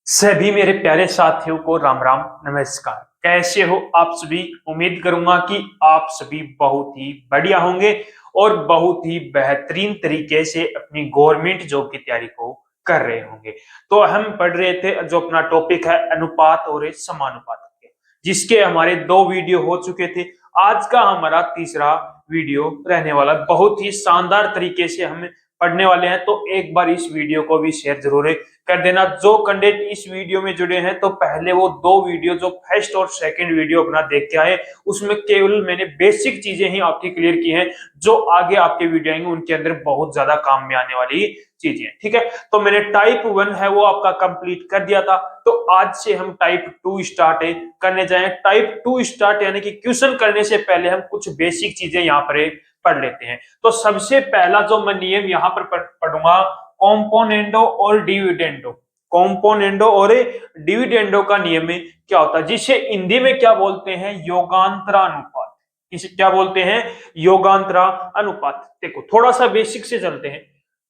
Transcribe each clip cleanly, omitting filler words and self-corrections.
सभी मेरे प्यारे साथियों को राम राम नमस्कार। कैसे हो आप सभी? उम्मीद करूंगा कि आप सभी बहुत ही बढ़िया होंगे और बहुत ही बेहतरीन तरीके से अपनी गवर्नमेंट जॉब की तैयारी को कर रहे होंगे। तो हम पढ़ रहे थे जो अपना टॉपिक है अनुपात और समानुपात के, जिसके हमारे 2 वीडियो हो चुके थे। आज का हमारा तीसरा वीडियो रहने वाला, बहुत ही शानदार तरीके से हम पढ़ने वाले हैं। तो एक बार इस वीडियो को भी शेयर जरूर कर देना। जो कंटेंट इस वीडियो में जुड़े हैं तो पहले वो 2 वीडियो जो फर्स्ट और सेकंड वीडियो अपना देख के आए, उसमें केवल मैंने बेसिक चीजें ही आपकी क्लियर की हैं। जो आगे आपके वीडियो आएंगे उनके अंदर बहुत ज्यादा काम में आने वाली चीजें, ठीक है। तो मैंने टाइप 1 है वो आपका कंप्लीट कर दिया था। तो आज से हम टाइप 2 स्टार्ट करने जाए। टाइप 2 स्टार्ट यानी कि क्वेश्चन करने से पहले हम कुछ बेसिक चीजें यहाँ पर पढ़ लेते हैं। तो सबसे पहला जो मैं नियम यहाँ पर पढ़ूंगा, कॉम्पोनेंडो और डिविडेंडो। कॉम्पोनेंडो और डिविडेंडो का नियम में क्या होता है, जिसे हिंदी में क्या बोलते हैं, योगांतरानुपात। इसे क्या बोलते हैं, योगांतरानुपात। देखो थोड़ा सा बेसिक से चलते हैं।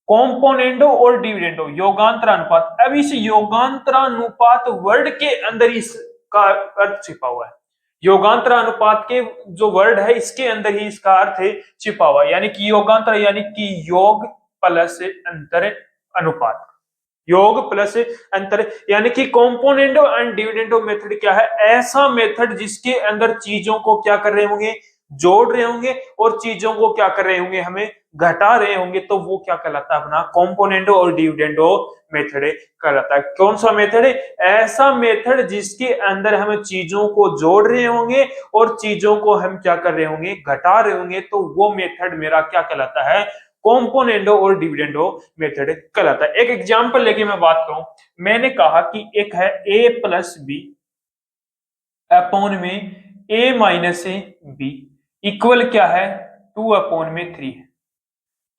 कॉम्पोनेंडो और डिविडेंडो, योगांतरानुपात। अब इस योगांतरानुपात वर्ड के अंदर इसका अर्थ छिपा हुआ है। योगांतरानुपात के जो वर्ड है इसके अंदर ही इसका अर्थ छिपा हुआ है। यानी कि योगांतर यानी कि योग प्लस अंतर अनुपात। योग प्लस अंतर यानी कि कॉम्पोनेंडो एंड डिविडेंडो मेथड क्या है, ऐसा मेथड जिसके अंदर चीजों को क्या कर रहे होंगे, जोड़ रहे होंगे, और चीजों को क्या कर रहे होंगे, हमें घटा रहे होंगे। तो वो क्या कहलाता है, अपना कॉम्पोनेंडो और डिविडेंडो मेथड कहलाता है। कौन सा मेथड है? ऐसा मेथड जिसके अंदर हम चीजों को जोड़ रहे होंगे और चीजों को हम क्या कर रहे होंगे, घटा रहे होंगे। तो वो मेथड मेरा क्या कहलाता है, कॉम्पोनेंडो और डिविडेंडो मेथड कहलाता है। एक एग्जांपल लेके मैं बात करूं, मैंने कहा कि एक है a प्लस बी अपॉन में a minus A B equal क्या है, 2 अपॉन में 3 है।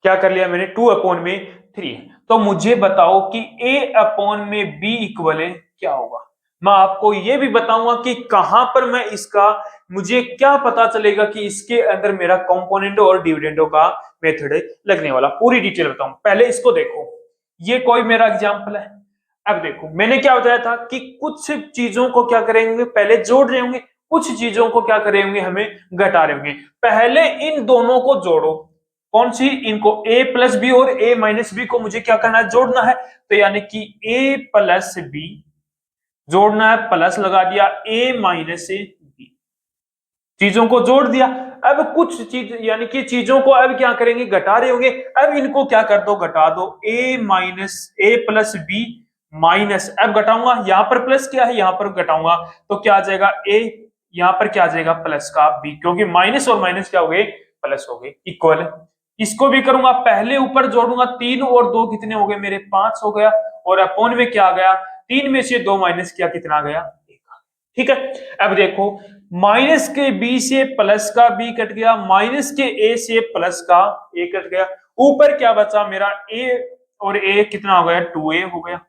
क्या कर लिया मैंने, 2 अपॉन में 3 है। तो मुझे बताओ कि a अपॉन में b इक्वल क्या होगा। मैं आपको यह भी बताऊंगा कि कहां पर मैं इसका, मुझे क्या पता चलेगा कि इसके अंदर मेरा कॉम्पोनेंटो और डिविडेंडो का मेथड लगने वाला, पूरी डिटेल बताऊं। पहले इसको देखो, ये कोई मेरा एग्जांपल है। अब देखो मैंने क्या बताया था कि कुछ चीजों को क्या करेंगे, पहले जोड़ रहे होंगे, कुछ चीजों को क्या करेंगे, हमें घटा रहे होंगे। पहले इन दोनों को जोड़ो। कौन सी? इनको a प्लस बी और a माइनस बी को मुझे क्या करना है, जोड़ना है। तो यानी कि a प्लस बी जोड़ना है, प्लस लगा दिया a माइनस बी, चीजों को जोड़ दिया। अब कुछ चीज यानी कि चीजों को अब क्या करेंगे, घटा रहे होंगे। अब इनको क्या कर दो, घटा दो। a minus a plus B minus, अब घटाऊंगा, यहां पर प्लस क्या है, यहां पर घटाऊंगा। तो क्या आ जाएगा a, यहां पर क्या आ जाएगा प्लस का b, क्योंकि माइनस और माइनस क्या हो गए, प्लस हो गए, इक्वल। इसको भी करूंगा, पहले ऊपर जोड़ूंगा, 3 और 2 कितने हो गए मेरे, 5 हो गया। और अपॉन में क्या आ गया, 3 में से 2 माइनस किया, कितना आ गया, 1। ठीक है। अब देखो, माइनस के बी से प्लस का बी कट गया, माइनस के ए से प्लस का ए कट गया। ऊपर क्या बचा मेरा, ए और ए कितना हो गया, 2a हो गया।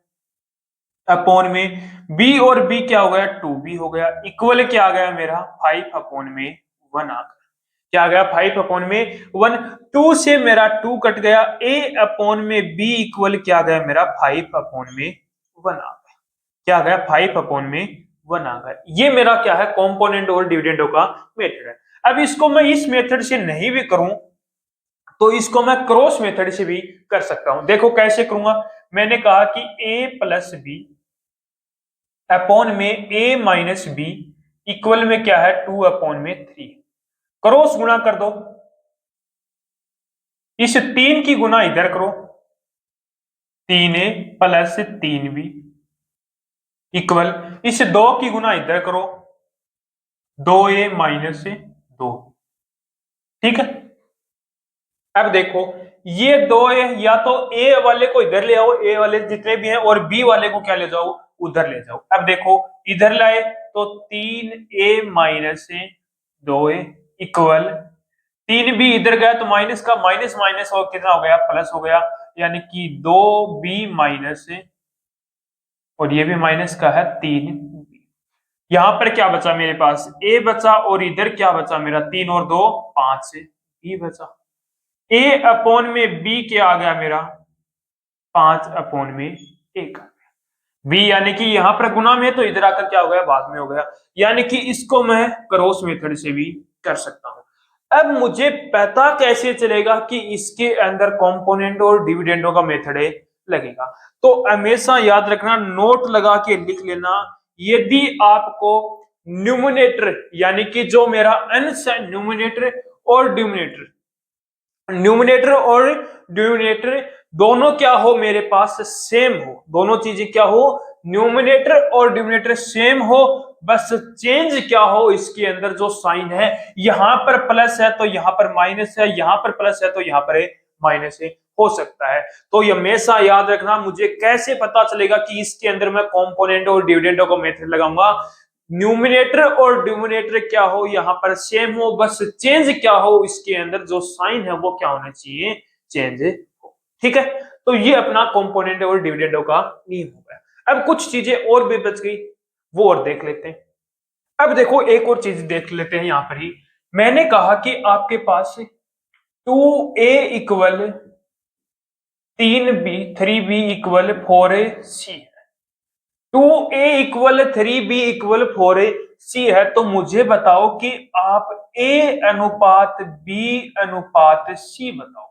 अपॉन में बी और बी क्या हो गया, 2b हो गया। इक्वल क्या आ गया मेरा, 5 अपॉन में 1 आ गया। क्या आ गया, 5 अपॉन में 1। 2 से मेरा 2 कट गया, a अपॉन में b इक्वल क्या आ गया मेरा, 5 अपॉन में 1 आ गया। क्या आ गया, 5 अपॉन में 1 आ गया। ये मेरा क्या है, कॉम्पोनेंट और डिविडेंडो का मेथड है। अब इसको मैं इस मेथड से नहीं भी करूं तो इसको मैं क्रॉस मेथड से भी कर सकता हूं। देखो कैसे करूंगा, मैंने कहा कि a प्लस बी अपॉन में a माइनस बी इक्वल में क्या है, 2 अपॉन में 3। क्रॉस गुणा कर दो, इस 3 की गुना इधर करो, 3a प्लस 3b इक्वल, इस 2 की गुना इधर करो, 2a माइनस 2। ठीक है। अब देखो ये 2a, या तो a वाले को इधर ले आओ, a वाले जितने भी हैं, और b वाले को क्या ले जाओ, उधर ले जाओ। अब देखो इधर लाए तो 3a minus 2a equal, 3b इधर गया तो माइनस का माइनस माइनस और कितना हो गया, प्लस हो गया। यानी कि 2b माइनस, और ये भी माइनस का है 3। यहां पर क्या बचा मेरे पास, a बचा, और इधर क्या बचा मेरा, 3 और 2 5 से b बचा। a अपॉन में b क्या आ गया मेरा, 5 अपॉन में 1 आ गया। v यानी कि यहाँ पर गुना में, तो इधर आकर क्या हो गया, भाग में हो गया। यानी कि इसको मैं क्रॉस मेथड से भी कर सकता हूं। अब मुझे पता कैसे चलेगा कि इसके अंदर कंपोनेंट और डिविडेंडों का मेथड लगेगा? तो हमेशा याद रखना, नोट लगा के लिख लेना, यदि आपको न्यूमरेटर यानी कि जो मेरा अंश है, न्यूमरेटर और डिनोमिनेटर दोनों क्या हो, मेरे पास सेम हो, दोनों चीजें क्या हो, न्यूमरेटर और डिनोमिनेटर सेम हो, बस चेंज क्या हो, इसके अंदर जो साइन है, यहां पर प्लस है तो यहां पर माइनस है, यहां पर प्लस है तो यहां पर माइनस है, हो सकता है। तो ये हमेशा याद रखना, मुझे कैसे पता चलेगा कि इसके अंदर मैं कंपोनेंट और डिविडेंडों का मेथड लगाऊंगा? न्यूमिनेटर और डिनोमिनेटर क्या हो, यहां पर सेम हो, बस चेंज क्या हो, इसके अंदर जो साइन है वो क्या होना चाहिए, चेंज हो। ठीक है, तो ये अपना कंपोनेंट और डिविडेंडों का नियम हो गया। अब कुछ चीजें और भी बच गई, वो और देख लेते हैं। अब देखो एक और चीज देख लेते हैं, यहां पर ही मैंने कहा कि आपके पास 2a equal 3b 3b equal 4ac है, 2a equal 3b equal 4ac है। तो मुझे बताओ कि आप a अनुपात b अनुपात c बताओ।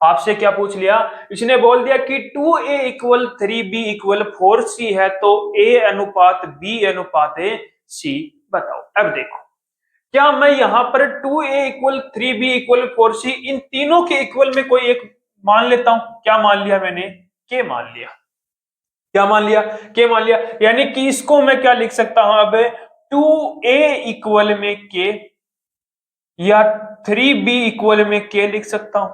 आपसे क्या पूछ लिया, इसने बोल दिया कि 2a equal 3b equal 4c है, तो a अनुपात b अनुपात c बताओ। अब देखो, क्या मैं यहां पर 2a equal 3b equal 4c इन तीनों के इक्वल में कोई एक मान लेता हूं? क्या मान लिया मैंने, के मान लिया। क्या मान लिया, के मान लिया। यानी कि इसको मैं क्या लिख सकता हूं अब, 2a इक्वल में के या 3b इक्वल में के लिख सकता हूं,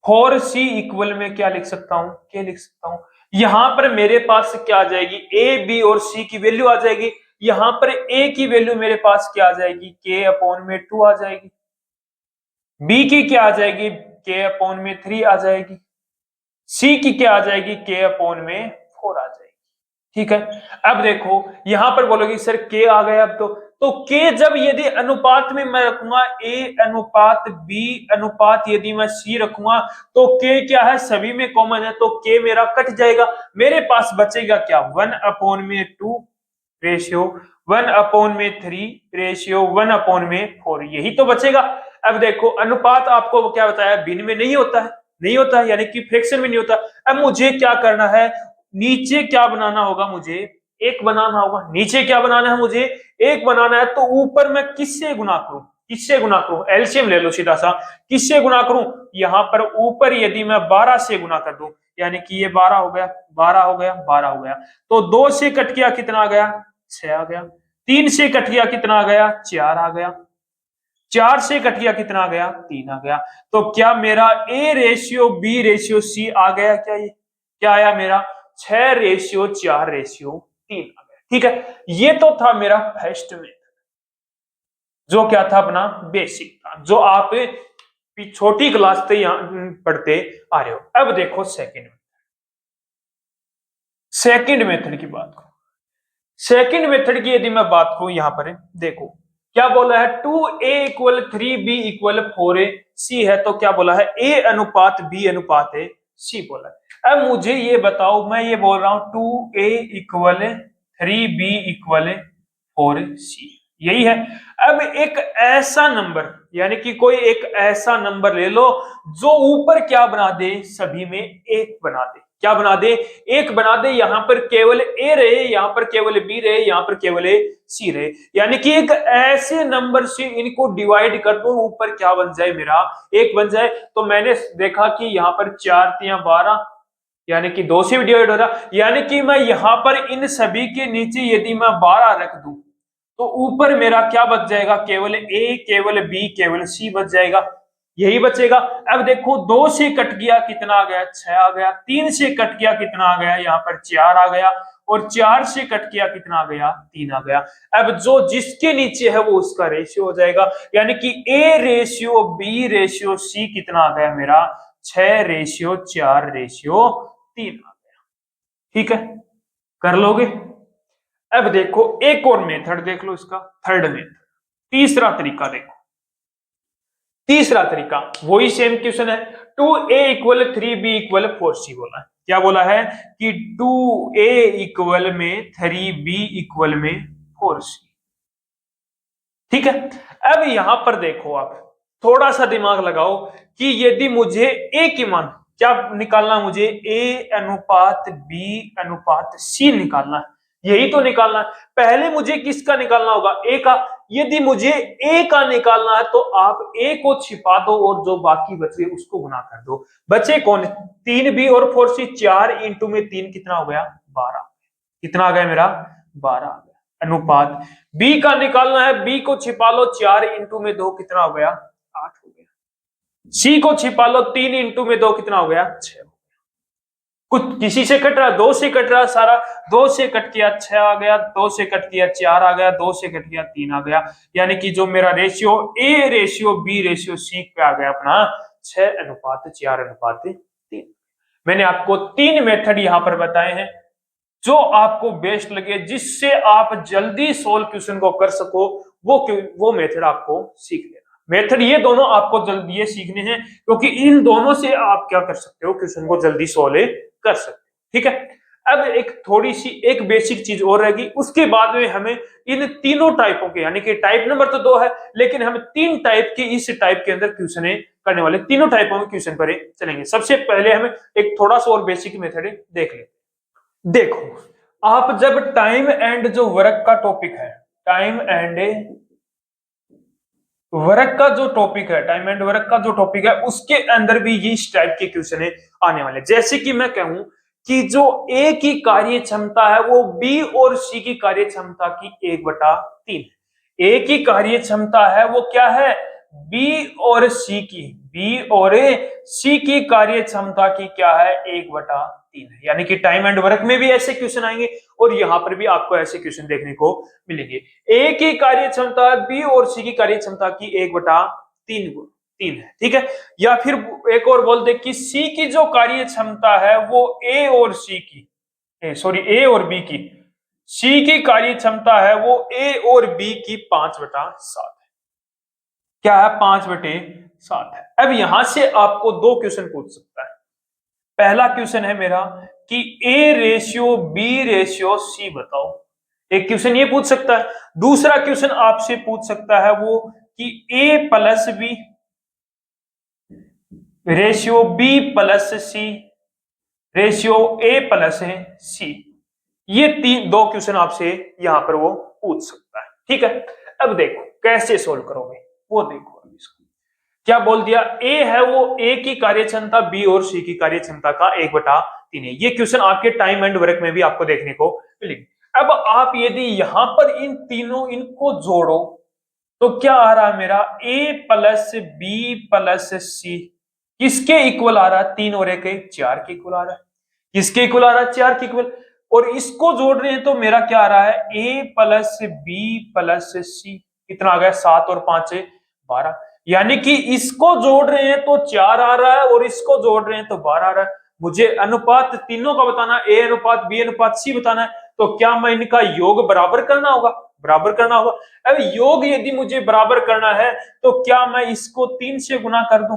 4c इक्वल में क्या लिख सकता हूं, के लिख सकता हूं। यहां पर मेरे पास क्या आ जाएगी, a b और c की वैल्यू आ जाएगी। यहां पर a की वैल्यू मेरे पास क्या आ जाएगी, k अपॉन में 2 आ जाएगी। b की क्या आ जाएगी, k अपॉन में 3 आ जाएगी। c की क्या आ जाएगी, k अपॉन में 4 आ जाएगी। ठीक है, अब देखो यहां पर बोलोगे सर के आ गया, अब तो के जब यदि अनुपात में मैं रखूंगा, a अनुपात b अनुपात यदि मैं c रखूंगा, तो के क्या है, सभी में कॉमन है, तो के मेरा कट जाएगा। मेरे पास बचेगा क्या, 1 अपॉन में 2 रेशियो 1 अपॉन में 3 रेशियो 1 अपॉन में 4, यही तो बचेगा। अब देखो अनुपात आपको क्या बताया, भिन्न में नहीं होता है, नहीं होता है, यानी कि फ्रैक्शन में नहीं होता। अब मुझे क्या करना है, नीचे क्या बनाना होगा, मुझे एक बनाना होगा। नीचे क्या बनाना है, मुझे एक बनाना है, तो ऊपर मैं किससे गुना करूं, किससे गुना करूं, एलसीएम ले लो सीधा सा, किससे गुना करूं, यहां पर ऊपर यदि मैं 12 से गुना कर दूं, यानी कि ये 12 हो गया, 12 हो गया, 12 हो गया, तो 2 से कट गया कितना आ गया, 6 आ गया। 3 से कट गया कितना आ गया, 4 आ गया। 4 से कट गया कितना आ गया, 3 आ गया। तो क्या मेरा A ratio B ratio C आ गया, क्या ये क्या आया मेरा, 6 रेशियो 4 रेशियो 3 आ गया। ठीक है, ये तो था मेरा फर्स्ट मेथड, जो क्या था अपना बेसिक था, जो आप छोटी क्लास से यहां पढ़ते आ रहे हो। अब देखो सेकंड मेथड की बात करो। सेकंड मेथड की यदि मैं बात करूं, यहां पर देखो क्या बोला है, 2a equal 3b equal 4ac है, तो क्या बोला है, a अनुपात b अनुपात c बोला है। अब मुझे ये बताओ, मैं ये बोल रहा हूं 2a equal 3b equal 4c, यही है। अब एक ऐसा नंबर, यानी कि कोई एक ऐसा नंबर ले लो जो ऊपर क्या बना दे, सभी में एक बना दे। क्या बना दे, एक बना दे। यहां पर केवल ए रहे, यहां पर केवल बी रहे, यहां पर केवल सी रहे, यानी कि एक ऐसे नंबर से इनको डिवाइड कर दो, ऊपर क्या बन जाए, मेरा एक बन जाए। तो मैंने देखा कि यहां पर 4 3 12, यानी कि 2 से भी डिवाइड हो रहा, यानी कि मैं यहां पर इन सभी के नीचे यदि मैं 12 रख दूं, तो ऊपर मेरा क्या बच जाएगा, केवल ए केवल बी केवल सी बच जाएगा, यही बचेगा। अब देखो 2 से कट गया कितना आ गया, 6 आ गया। 3 से कट गया कितना आ गया, यहाँ पर 4 आ गया। और 4 से कट गया कितना आ गया, 3 आ गया। अब जो जिसके नीचे है वो उसका रेशियो हो जाएगा, यानी कि A ratio B ratio C कितना आ गया मेरा, 6 रेशियो 4 रेशियो 3 आ गया। ठीक है, कर लोगे। अब देखो एक और मेथड देख लो, इसका थर्ड मेथड, तीसरा तरीका देखो। तीसरा तरीका वही सेम क्वेश्चन है, 2a equal 3b equal 4c बोला है। क्या बोला है कि 2A इक्वल में 3B इक्वल में 4C। ठीक है, अब यहां पर देखो आप थोड़ा सा दिमाग लगाओ कि यदि मुझे ए की मान क्या निकालना, मुझे ए अनुपात बी अनुपात सी निकालना है, यही तो निकालना है। पहले मुझे किसका निकालना होगा, ए का। यदि मुझे ए का निकालना है तो आप ए को छिपा दो और जो बाकी बचे उसको गुना कर दो। बचे कौन, 3B और 4C, 4 इंटू में 3 कितना हो गया, 12। कितना आ गया मेरा, 12 आ गया। अनुपात बी का निकालना है, बी को छिपा लो, 4 इंटू में 2 कितना हो गया, 8 हो गया। सी को छिपा लो, 3 इंटू में 2 कितना हो गया, 6 हो गया। कुछ किसी से कट रहा, 2 से कट रहा सारा, 2 से कट किया 6 आ गया, 2 से कट किया 4 आ गया, 2 से कट किया 3 आ गया। यानी कि जो मेरा ratio A ratio B ratio C पे आ गया अपना 6 अनुपात 4 अनुपात 3। मैंने आपको 3 मेथड यहां पर बताए हैं जो आपको बेस्ट लगे, जिससे आप जल्दी सोल्व क्वेश्चन को कर सको, वो मेथड आपको सीख लेना। मेथड ये दोनों आपको जल्दी ये सीखने हैं, क्योंकि इन दोनों से आप क्या कर सकते हो, क्वेश्चन को जल्दी सोल्व कर सकते हो। ठीक है, अब एक थोड़ी सी एक बेसिक चीज और रहेगी, उसके बाद में हमें इन तीनों टाइपों के, यानी कि टाइप नंबर तो 2 है, लेकिन हम 3 टाइप के इस टाइप के अंदर क्वेश्चन करने वाले, तीनों टाइपों में क्वेश्चन पर चलेंगे। सबसे पहले हमें एक थोड़ा सा और बेसिक मेथड देख लेते। देखो, आप जब टाइम एंड जो वर्क का टॉपिक है, टाइम एंड वर्क का जो टॉपिक है, टाइम एंड वर्क का जो टॉपिक है, उसके अंदर भी ये इस टाइप के क्वेश्चन आने वाले। जैसे कि मैं कहूं कि जो ए की कार्य क्षमता है वो बी और सी की कार्य क्षमता की 1/3 है। ए की कार्य क्षमता है वो क्या है, बी और सी की, बी और सी की कार्य क्षमता की क्या है, 1/3 है। यानी कि टाइम एंड वर्क में भी ऐसे क्वेश्चन आएंगे और यहां पर भी आपको ऐसे क्वेश्चन देखने को मिलेंगे। ए की कार्य क्षमता बी और सी की कार्य क्षमता की 1/3 है। ठीक है, या फिर एक और बोल दे कि सी की जो कार्य क्षमता है वो ए और सी की, ए और बी की, सी की कार्य क्षमता है वो ए और बी की 5/7 है। क्या है, 5/7 है। अब यहां से आपको 2 क्वेश्चन पूछ सकता है। पहला क्वेश्चन है मेरा कि A ratio B ratio C बताओ, एक क्वेश्चन ये पूछ सकता है। दूसरा क्वेश्चन आपसे पूछ सकता है वो कि A plus B ratio B plus C ratio A plus है सी। ये 2 क्वेश्चन आपसे यहां पर वो पूछ सकता है। ठीक है, अब देखो कैसे सोल्व करोगे वो देखो। क्या बोल दिया, ए है वो ए की कार्य क्षमता बी और सी की कार्य क्षमता का 1/3 है। ये क्वेश्चन आपके टाइम एंड वर्क में भी आपको देखने को मिलेंगे। अब आप यदि यहां पर इन तीनों इनको जोड़ो तो क्या आ रहा है मेरा, ए प्लस बी प्लस सी किसके इक्वल आ रहा है, 3 और 1 4 के इक्वल आ रहा है। किसके इक्वल आ रहा है, 4 के इक्वल। और इसको जोड़ रहे हैं तो मेरा क्या आ रहा है, ए प्लस बी प्लस सी कितना आ गया, 7 और 5 12। यानी कि इसको जोड़ रहे हैं तो 4 आ रहा है और इसको जोड़ रहे हैं तो 12 आ रहा है। मुझे अनुपात तीनों का बताना, ए अनुपात बी अनुपात सी बताना है, तो क्या मैं इनका योग बराबर करना होगा, बराबर करना होगा। अब योग यदि मुझे बराबर करना है तो क्या मैं इसको 3 से गुना कर दूं,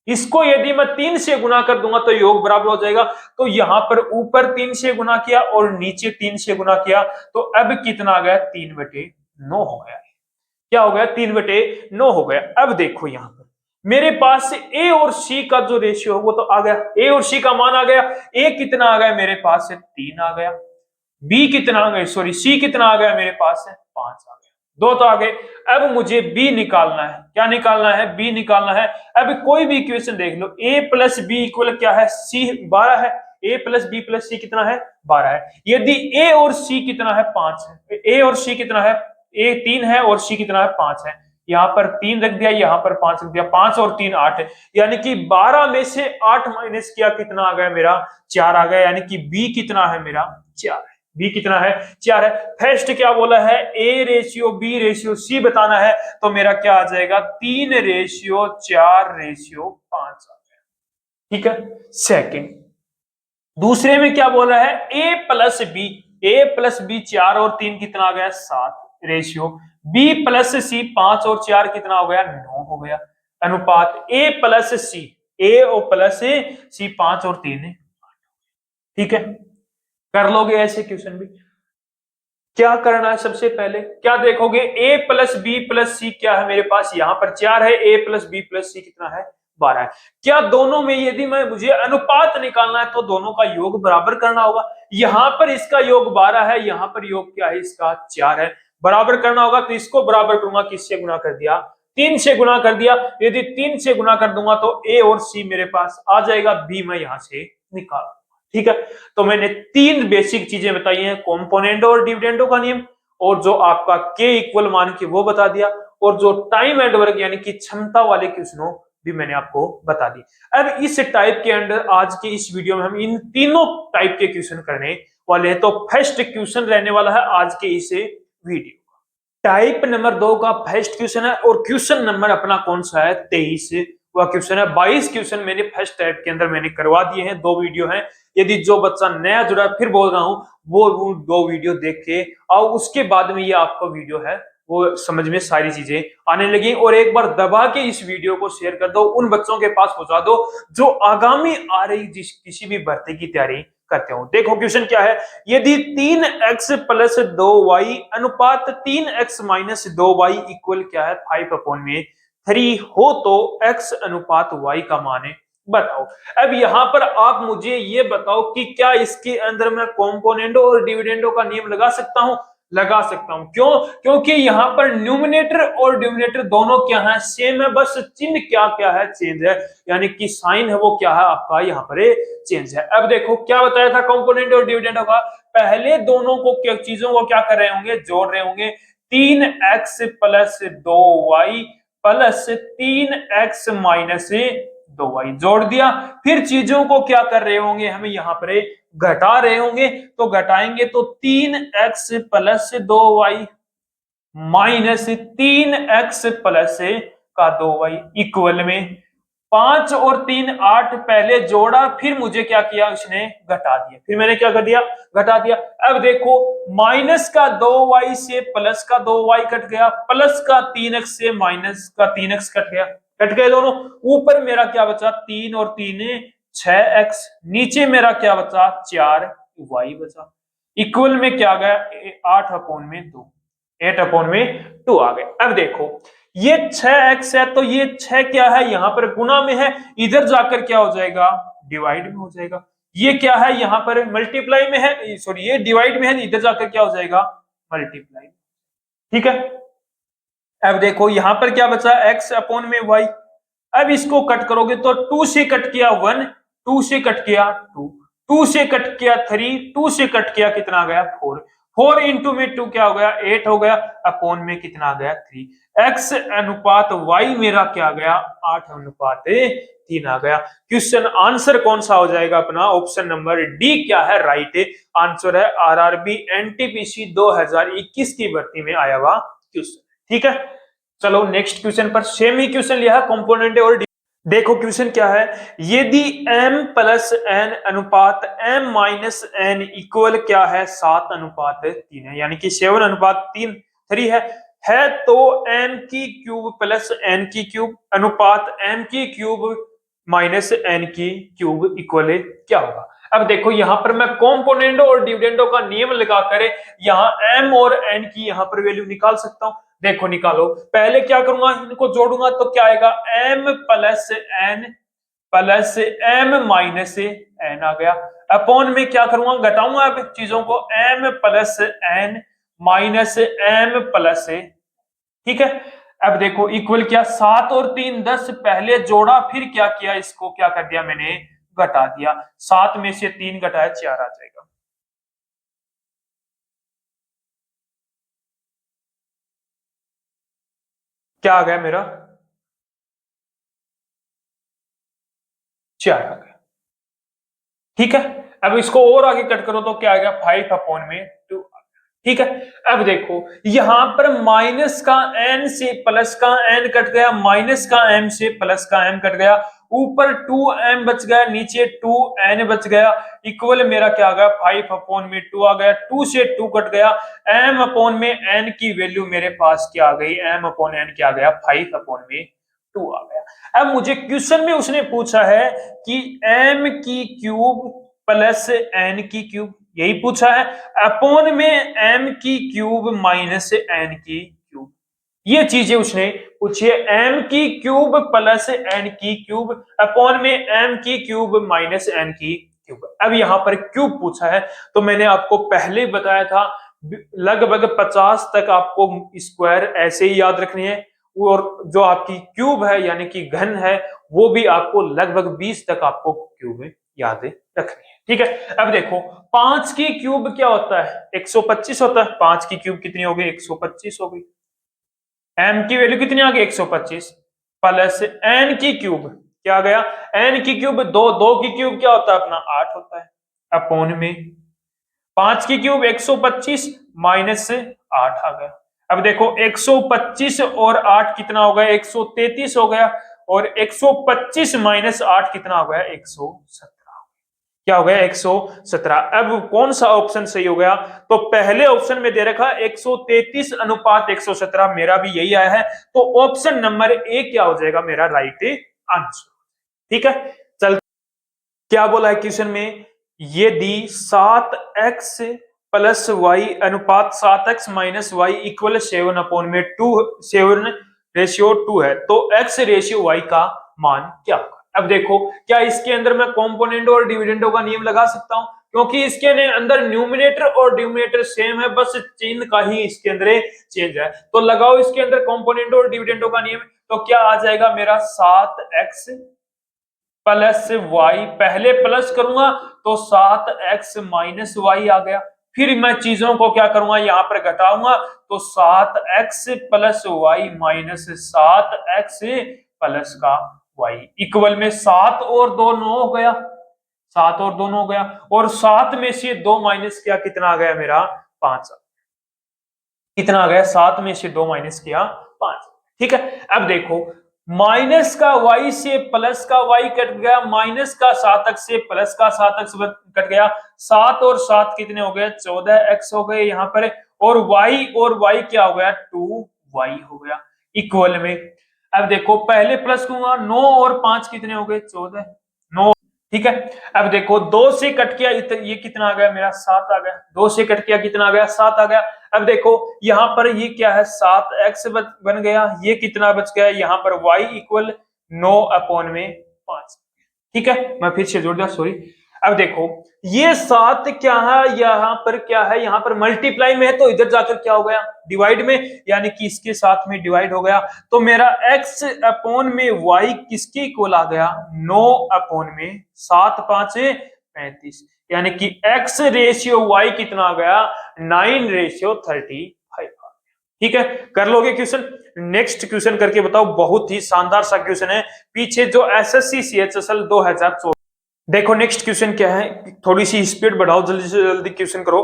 इसको यदि मैं 3 से गुना कर दूंगा तो योग बराबर हो जाएगा। तो यहां पर ऊपर 3 से गुना किया और नीचे 3 से गुना किया, तो अब कितना आ गया, 3/9 हो गया। क्या हो गया, 3/9 हो गया। अब देखो यहां पर मेरे पास ए और सी का जो रेशियो है वो तो आ गया, ए और सी का मान आ गया। ए कितना आ गया मेरे पास से, 3 आ गया। बी कितना आ गया, सॉरी सी कितना आ गया मेरे पास से, 5 आ गया। 2 तो आ गए। अब मुझे बी निकालना है, क्या निकालना है, बी निकालना है। अब कोई भी इक्वेशन देख लो, ए प्लस बी इक्वल क्या है, सी 12 है। ए प्लस बी प्लस सी कितना है, 12 है। यदि ए और सी कितना है, 5 है। ए और सी कितना है, ए 3 है और सी कितना है, 5 है। यहां पर 3 रख दिया, यहां पर 5 रख दिया, 5 और 3 8 है। यानी कि 12 में से 8 माइनस किया, कितना आ गया मेरा, 4 आ गया। यानी कि बी कितना है मेरा, 4 है। बी कितना है, 4 है। फर्स्ट क्या बोला है, A ratio B ratio C बताना है, तो मेरा क्या आ जाएगा, 3:4:5 आ गया। ठीक है, सेकंड दूसरे में क्या बोला है, ए प्लस बी, ए प्लस बी 4 और 3 कितना आ गया, 7 रेशियो बी प्लस सी 5 और 4 कितना हो गया, 9 हो गया। अनुपात ए प्लस सी, ए और प्लस सी 5 और 3 है। ठीक है, कर लोगे ऐसे क्वेश्चन भी। क्या करना है सबसे पहले, क्या देखोगे, a प्लस बी प्लस सी क्या है मेरे पास, यहां पर 4 है, a plus B plus C कितना है, 12 है। क्या दोनों में यदि मुझे अनुपात निकालना है तो दोनों का योग बराबर करना होगा। यहां पर इसका योग 12 है, यहां पर योग क्या है इसका 4 है, बराबर करना होगा तो इसको बराबर करूंगा, किससे गुना कर दिया, 3 से गुना कर दिया। यदि 3 से गुना कर दूंगा तो a और c मेरे पास आ जाएगा, b मैं यहां से निकाल। ठीक है, तो मैंने 3 बेसिक चीजें बताई हैं, कॉम्पोनेंटो और डिविडेंडो का नियम, और जो आपका के इक्वल मान के वो बता दिया, और जो टाइम एंड वर्क यानी कि क्षमता वाले क्वेश्चनों भी मैंने आपको बता दी। अब इस टाइप के अंडर आज के इस वीडियो में हम इन तीनों टाइप के क्वेश्चन करने वाले हैं। तो फर्स्ट क्वेश्चन रहने वाला है आज के इस वीडियो, टाइप नंबर 2 का फर्स्ट क्वेश्चन है, और क्वेश्चन नंबर अपना कौन सा है, 23 वह क्वेश्चन है। 22 क्वेश्चन मैंने फर्स्ट टाइप के अंदर मैंने करवा दिए हैं, 2 वीडियो हैं। यदि जो बच्चा नया जुड़ा, फिर बोल रहा हूं, वो 2 वीडियो देख के और उसके बाद में ये आपका वीडियो है वो समझ में सारी चीजें आने लगी। और एक बार दबा के इस वीडियो को शेयर कर दो, उन बच्चों के पास पहुंचा दो जो आगामी आ रही किसी भी भर्ती की तैयारी करते हो। देखो क्वेश्चन क्या है, यदि 3x प्लस 2y अनुपात 3x माइनस 2y इक्वल क्या है 5/3 हो तो x अनुपात y का मान है, बताओ। अब यहां पर आप मुझे ये बताओ कि क्या इसके अंदर मैं कॉम्पोनेंटो और डिविडेंडो का नियम लगा सकता हूं, लगा सकता हूं। क्यों, क्योंकि यहां पर न्यूमिनेटर और डिविडेंडर दोनों क्या है, सेम है, बस चिन्ह क्या क्या है चेंज है, यानी कि साइन है वो क्या है आपका यहाँ पर चेंज है। अब देखो क्या बताया था कॉम्पोनेंट और डिविडेंड का, पहले दोनों को क्या चीजों को क्या कर रहे होंगे, जोड़ रहे होंगे। 3x plus 2y plus 3x minus 2y जोड़ दिया, फिर चीजों को क्या कर रहे होंगे, हमें यहाँ पर घटा रहे होंगे, तो घटाएंगे तो 3x plus 2y minus 3x plus का 2y इक्वल में 5 और 3 8 पहले जोड़ा, फिर मुझे क्या किया उसने घटा दिया, फिर मैंने क्या कर दिया, घटा दिया। अब देखो माइनस का 2y से प्लस का 2y कट गया, प्लस का 3x से माइनस का 3x कट गया, कट गए दोनों। ऊपर मेरा क्या बचा, 3 और 3 6x, नीचे मेरा क्या बचा 4y बचा, इक्वल में क्या गया 8/2, 8/2 आ गए। अब देखो ये 6x है तो ये 6 क्या है यहाँ पर गुना में है, इधर जाकर क्या हो जाएगा, डिवाइड में हो जाएगा। ये क्या है यहाँ पर मल्टीप्लाई में है, सॉरी ये डिवाइड में है, इधर जाकर क्या हो जाएगा मल्टीप्लाई। ठीक है, अब देखो यहां पर क्या बचा x/y। अब इसको कट करोगे तो 2 से कट किया 1, 2 से कट किया 2, 2 से कट किया 3, 2 से कट किया कितना गया 4, 4 इंटू में 2 क्या हो गया 8 हो गया, अपॉन में कितना आ गया 3, x अनुपात y मेरा क्या गया 8/3 आ गया। क्वेश्चन आंसर कौन सा हो जाएगा अपना, ऑप्शन नंबर डी क्या है राइट आंसर है, आरआरबी एनटीपीसी 2021 की भर्ती में आया हुआ क्वेश्चन। ठीक है, चलो नेक्स्ट क्वेश्चन पर सेम ही क्वेश्चन लिया है कॉम्पोनेंट और देखो क्वेश्चन क्या है, यदि m प्लस n अनुपात m माइनस n इक्वल क्या है 7/3 है, यानी कि 7/3 है तो m की क्यूब प्लस n की क्यूब अनुपात m की क्यूब माइनस n की क्यूब इक्वल क्या होगा। अब देखो यहां पर मैं कॉम्पोनेंटो और डिविडेंडो का नियम लगाकर यहाँ m और n की यहाँ पर वैल्यू निकाल सकता हूं। देखो निकालो, पहले क्या करूंगा इनको जोड़ूंगा तो क्या आएगा m plus m minus n आ गया, अपॉन में क्या करूंगा घटाऊंगा अब चीजों को m plus n minus m plus, ठीक है। अब देखो इक्वल क्या 7 और 3 10 पहले जोड़ा, फिर क्या किया इसको क्या कर दिया मैंने घटा दिया, 7 में से 3 घटाया 4 आ जाएगा। क्या आ गया मेरा 4 आ गया। ठीक है, अब इसको और आगे कट करो तो क्या आएगा 5/2। ठीक है, अब देखो यहां पर माइनस का n से प्लस का n कट गया, माइनस का m से प्लस का m कट गया, ऊपर 2m बच गया, नीचे 2n बच गया, इक्वल मेरा क्या आ गया 5/2 आ गया, 2 से 2 कट गया, m/n की वैल्यू मेरे पास क्या आ गई, m/n क्या आ गया 5/2 आ गया। अब मुझे क्वेश्चन में उसने पूछा है कि m की क्यूब प्लस एन की क्यूब, यही पूछा है, अपॉन में एम की क्यूब माइनस एन की क्यूब। ये चीजें उसने पूछी है, एम की क्यूब प्लस एन की क्यूब अपॉन में एम की क्यूब माइनस एन की क्यूब। अब यहां पर क्यूब पूछा है तो मैंने आपको पहले बताया था लगभग 50 तक आपको स्क्वायर ऐसे ही याद रखने हैं, और जो आपकी क्यूब है यानी कि घन है वो भी आपको लगभग 20 तक आपको क्यूब याद रखनी है। ठीक है, अब देखो 5 की क्यूब क्या होता है, 125 होता है। 5 की क्यूब कितनी हो गई, 125 हो गई। एम की वैल्यू कितनी आ गई, 125 प्लस एन की क्यूब क्या आ गया, एन की क्यूब दो की क्यूब क्या होता है अपना 8 होता है, अपॉन में 5 की क्यूब 125 माइनस 8 आ गया। अब देखो 125 और 8 कितना हो गया, 133 हो गया, और 125 माइनस 8 कितना हो गया, 117। क्या हो गया, 117। अब कौन सा ऑप्शन सही हो गया, तो पहले ऑप्शन में दे रखा 133 अनुपात 117, मेरा भी यही आया है, तो ऑप्शन नंबर ए क्या हो जाएगा मेरा राइट आंसर। ठीक है, चल क्या बोला है क्वेश्चन में, यदि 7x प्लस वाई अनुपात 7x minus Y equal 7 upon में 2 7 रेशियो 2 है तो x रेशियो y का मान क्या होगा। अब देखो क्या इसके अंदर मैं कॉम्पोनेंट और डिविडेंडों का नियम लगा सकता हूं, क्योंकि इसके अंदर न्यूमिनेटर और डिनोमिनेटर सेम है, बस चिन्ह का ही इसके अंदर चेंज है। तो लगाओ इसके अंदर कॉम्पोनेंट और डिविडेंडों का नियम, तो क्या आ जाएगा मेरा 7x प्लस वाई, पहले प्लस करूंगा तो 7x माइनस वाई आ गया, फिर मैं चीजों को क्या करूंगा यहां पर घटाऊंगा तो 7x plus Y minus 7x plus का वाई इक्वल में 7 और 2 9 हो गया, 7 और 2 9 हो गया, और 7 में से 2 माइनस किया कितना आ गया मेरा 5, कितना आ गया 7 में से 2 माइनस किया 5। ठीक है, अब देखो माइनस का y से प्लस का y कट गया, माइनस का 7x से प्लस का 7x कट गया, 7 और 7 कितने हो गए 14x हो गए यहाँ पर, और y क्या हो गया 2y हो गया इक्वल में। अब देखो पहले प्लस करूंगा 9 और 5 कितने हो गए 14 9। ठीक है, अब देखो 2 से कट किया ये कितना आ गया मेरा 7 आ गया, 2 से कट किया कितना आ गया 7 आ गया। अब देखो यहां पर ये क्या है 7x बन गया, ये कितना बच गया यहाँ पर y इक्वल 9 अपॉन में 5। ठीक है, मैं फिर से जोड़ दिया सॉरी। अब देखो ये 7 क्या है यहाँ पर, क्या है यहाँ पर मल्टीप्लाई में है तो इधर जाकर क्या हो गया डिवाइड में, यानी कि इसके साथ में डिवाइड हो गया, तो मेरा x अपॉन में y किसके इक्वल आ गया 9 अपॉन में 7 5 35, यानी कि x रेशियो y कितना आ गया 9 रेशियो 35। ठीक है, कर लोगे क्वेश्चन। नेक्स्ट क्वेश्चन करके बताओ, बहुत ही शानदार सा क्वेश्चन है, पीछे जो एसएससी सीएचएसएल 2024। देखो नेक्स्ट क्वेश्चन क्या है, थोड़ी सी स्पीड बढ़ाओ, जल्दी से जल्दी क्वेश्चन करो।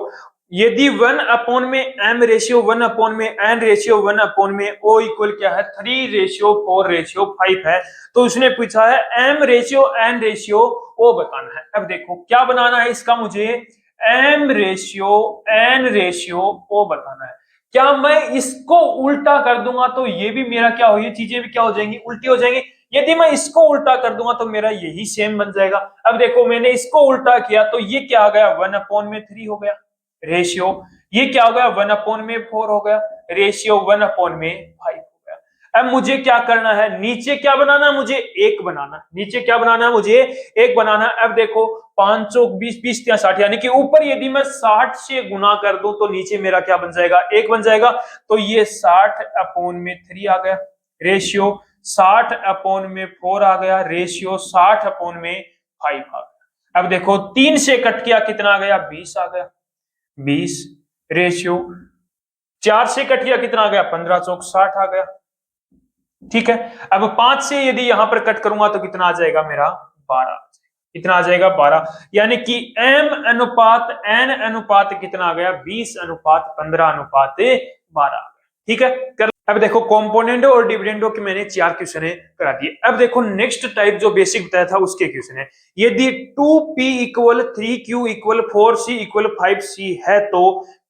यदि 1 अपॉन में m रेशियो 1 अपॉन में n रेशियो 1 अपॉन में o इक्वल क्या है 3 रेशियो 4 रेशियो 5 है, तो उसने पूछा है m ratio n ratio o बताना है। अब देखो क्या बनाना है इसका, मुझे m ratio n ratio o बताना है। क्या मैं इसको उल्टा कर दूंगा तो ये भी मेरा क्या हो, ये चीजें भी क्या हो जाएंगी उल्टी हो जाएंगी, यदि मैं इसको उल्टा कर दूंगा तो मेरा यही सेम बन जाएगा। अब देखो मैंने इसको उल्टा किया तो ये क्या आ गया 1 अपॉन में 3 हो गया रेशियो, ये क्या हो गया 1 अपॉन में 4 हो गया रेशियो, 1 अपॉन में 5 हो गया। अब मुझे क्या करना है, नीचे क्या बनाना है मुझे 1 बनाना, नीचे क्या बनाना है मुझे 1 बनाना। अब देखो 5 चौक 20 20 या 60, यानी कि ऊपर यदि मैं 60 से गुना कर दूं तो नीचे मेरा क्या बन जाएगा 1 बन जाएगा, तो ये 60 अपॉन में 3 आ गया रेशियो, 60 अपॉन में 4 आ गया रेशियो, 60 अपॉन में 5 आ गया। अब देखो 3 से कट किया कितना आ गया 20 आ गया 20 रेशियो, 4 से कट किया कितना आ गया 15 चौक 60 आ गया। ठीक है, अब 5 से यदि यहां पर कट करूंगा तो कितना आ जाएगा मेरा 12, कितना आ जाएगा 12, यानी कि m अनुपात n अनुपात कितना आ गया 20 अनुपात 15 अनुपात 12। ठीक है, कर अब देखो कंपोनेंट और डिविडेंडों के मैंने 4 क्वेश्चन करा दिए। अब देखो नेक्स्ट टाइप जो बेसिक बताया था उसके क्वेश्चन है, यदि 2p equal 3q equal 4c equal 5c है तो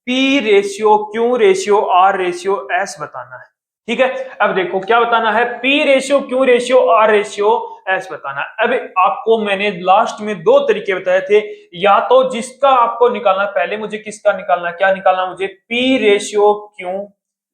p ratio q ratio r ratio s बताना है। ठीक है, अब देखो क्या बताना है, p ratio q ratio r ratio S बताना है। अब आपको मैंने लास्ट में दो तरीके बताए थे, या तो जिसका आपको निकालना है, पहले मुझे किसका निकालना है, क्या निकालना है मुझे, P ratio Q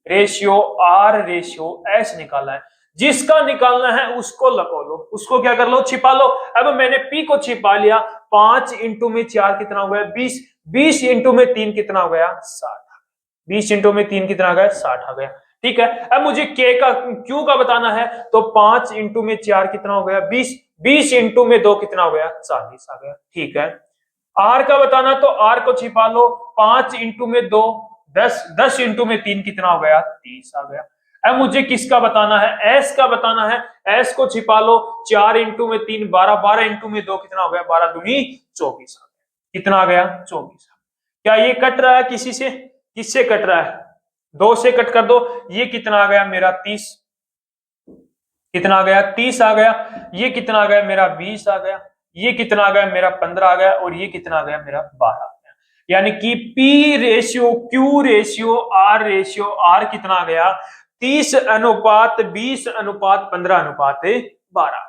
ratio R ratio S निकालना है। जिसका निकालना है उसको लगा लो, उसको क्या कर लो, छिपा लो। अब मैंने पी को छिपा लिया, 5 इंटू में 4 कितना हो गया, 20, 20 इंटू में 3 कितना हो गया, 60, 20 इंटू में 3 कितना आ गया, 60 आ गया। ठीक है, अब मुझे के का क्यू का बताना है, तो 5 इंटू में 4 कितना हो गया, 20, 20 इंटू में 2 कितना हो गया, 40 आ गया। ठीक है, आर का बताना, तो आर को छिपा लो, 5 इंटू में 2 10, 10 इंटू में 3 कितना हो गया, 30 आ गया। अब मुझे किसका बताना है, एस का बताना है, एस को छिपा लो, 4 इंटू में 3 12, 12 इंटू में 2 कितना हो गया, 12 दूनी 24 आ गया। कितना आ गया, 24। क्या ये कट रहा है किसी से, किससे कट रहा है, 2 से कट कर दो। ये कितना आ गया मेरा, 30, कितना आ गया, 30 आ गया। ये कितना आ गया मेरा, 20 आ गया। ये कितना आ गया मेरा, 15 आ गया। और ये कितना आ गया मेरा, 12 आ गया। यानी कि P ratio Q ratio R ratio, R कितना आ गया, 30 अनुपात 20 अनुपात 15 अनुपात 12।